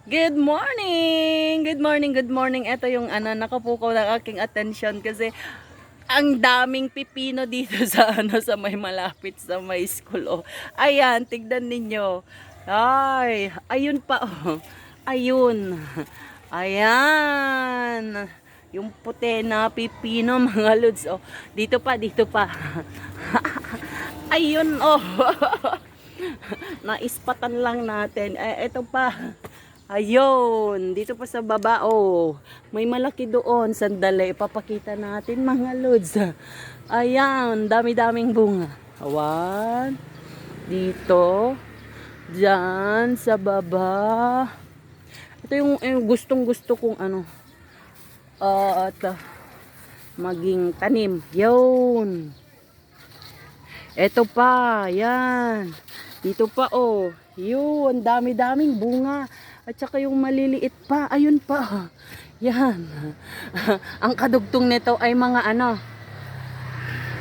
Good morning! Good morning, good morning. Ito yung nakapukaw ng aking attention kasi ang daming pipino dito sa sa may malapit sa may school. Oh. Ayan, tignan ninyo. Ay, ayun pa oh. Ayun. Ayan. Yung puti na pipino mga lods. Oh. Dito pa, dito pa. Ayun oh. Naispatan lang natin. Ito pa. Ayun, dito pa sa baba, oh. May malaki doon. Sandali, ipapakita natin mga lods. Ayan, dami-daming bunga. Awan. Dito. Diyan, sa baba. Ito yung gustong-gusto kong maging tanim. Yun. Ito pa, yan. Dito pa, oh. Yun, dami-daming bunga. At saka yung maliliit pa, ayun pa. Yan. Ang kadugtong nito ay mga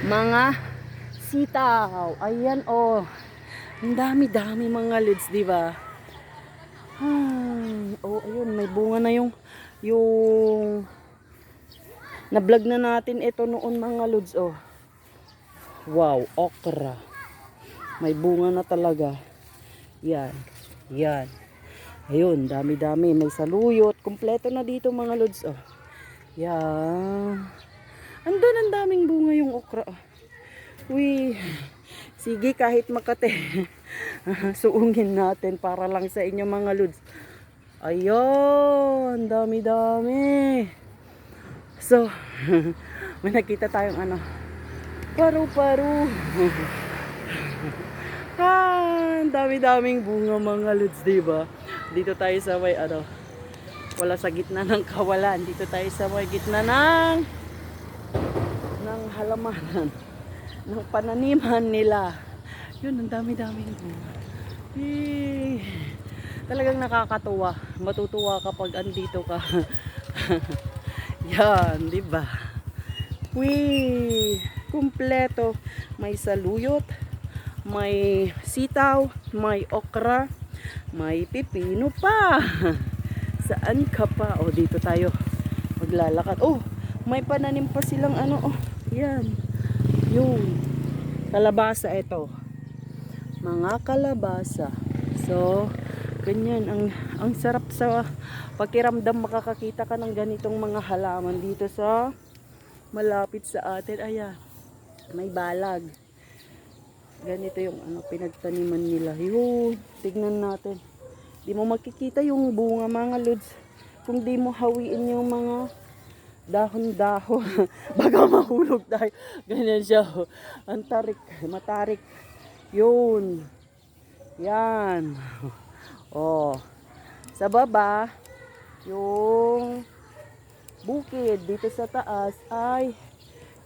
mga sitaw. Ayan, oh. Ang dami-dami mga leads, di ba? Oh, ayun, may bunga na yung na-vlog na natin ito noon mga lods, oh. Wow, okra. May bunga na talaga. Yan. Yan. Ayun, dami-dami. May saluyot. Kompleto na dito mga lods. Oh. Yan. Andun ang daming bunga yung okra. Uy. Sige, kahit makate. Suungin natin para lang sa inyo mga lods. Ayun. Dami-dami. So, may nakita tayong paru-paru. Dami-daming bunga mga lods, diba? Dito tayo sa may wala sa gitna ng kawalan. Dito tayo sa may gitna ng halamanan, ng pananiman nila. Yun, ang dami-daming bunga. Yay! Talagang nakakatuwa. Matutuwa kapag andito ka. Yan, diba? Wee! Kumpleto. May saluyot, may sitaw, may okra, may pipino pa. Saan ka pa? O, dito tayo maglalakad. Oh, may pananim pa silang oh. Yan. Yung kalabasa ito. Mga kalabasa. So, ganyan. Ang sarap sa pakiramdam makakakita ka ng ganitong mga halaman dito sa malapit sa atin. Ayan. May balag. Ganito yung pinagtaniman nila. Yun, tignan natin. Di mo makikita yung bunga mga lods kung di mo hawiin yung mga dahon-dahon. Baga mahulog tayo. Ganyan siya. Ang tarik, matarik. Yun. Yan. Oh. Sa baba, yung bukid dito sa taas ay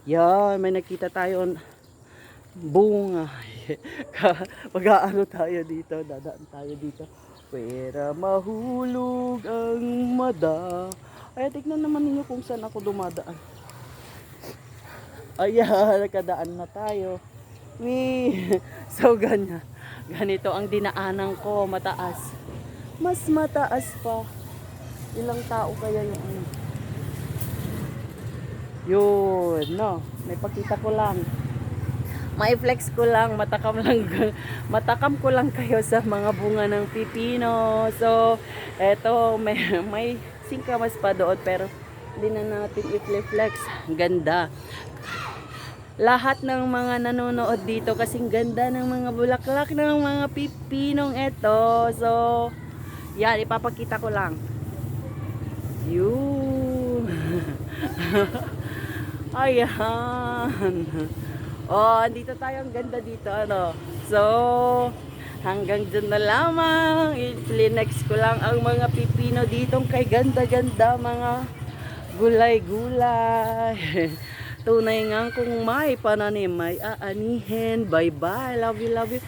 yan, may nakita tayo bunga. Mag-aano tayo dito, dadaan tayo dito. Pera mahulog ang mada. Ay, tignan naman ninyo kung saan ako dumadaan. Ayan, nakadaan na tayo. So, ganyan. Ganito ang dinaanan ko, mataas. Mas mataas pa. Ilang tao kaya yung Yun, no. May pakita ko lang. May flex ko lang, matakam ko lang kayo sa mga bunga ng pipino. So, eto, may singkamas pa doon, pero hindi na natin i-flex. Ganda. Lahat ng mga nanonood dito, kasing ganda ng mga bulaklak ng mga pipinong eto. So, yan, ipapakita ko lang. Yun. Ayan. Oh, dito tayo. Ang ganda dito. So, hanggang dyan na lamang. I-flinex ko lang ang mga pipino dito. Kay ganda-ganda mga gulay-gulay. Tunay nga kung may pananim, may aanihin. Bye-bye. Love you, love you.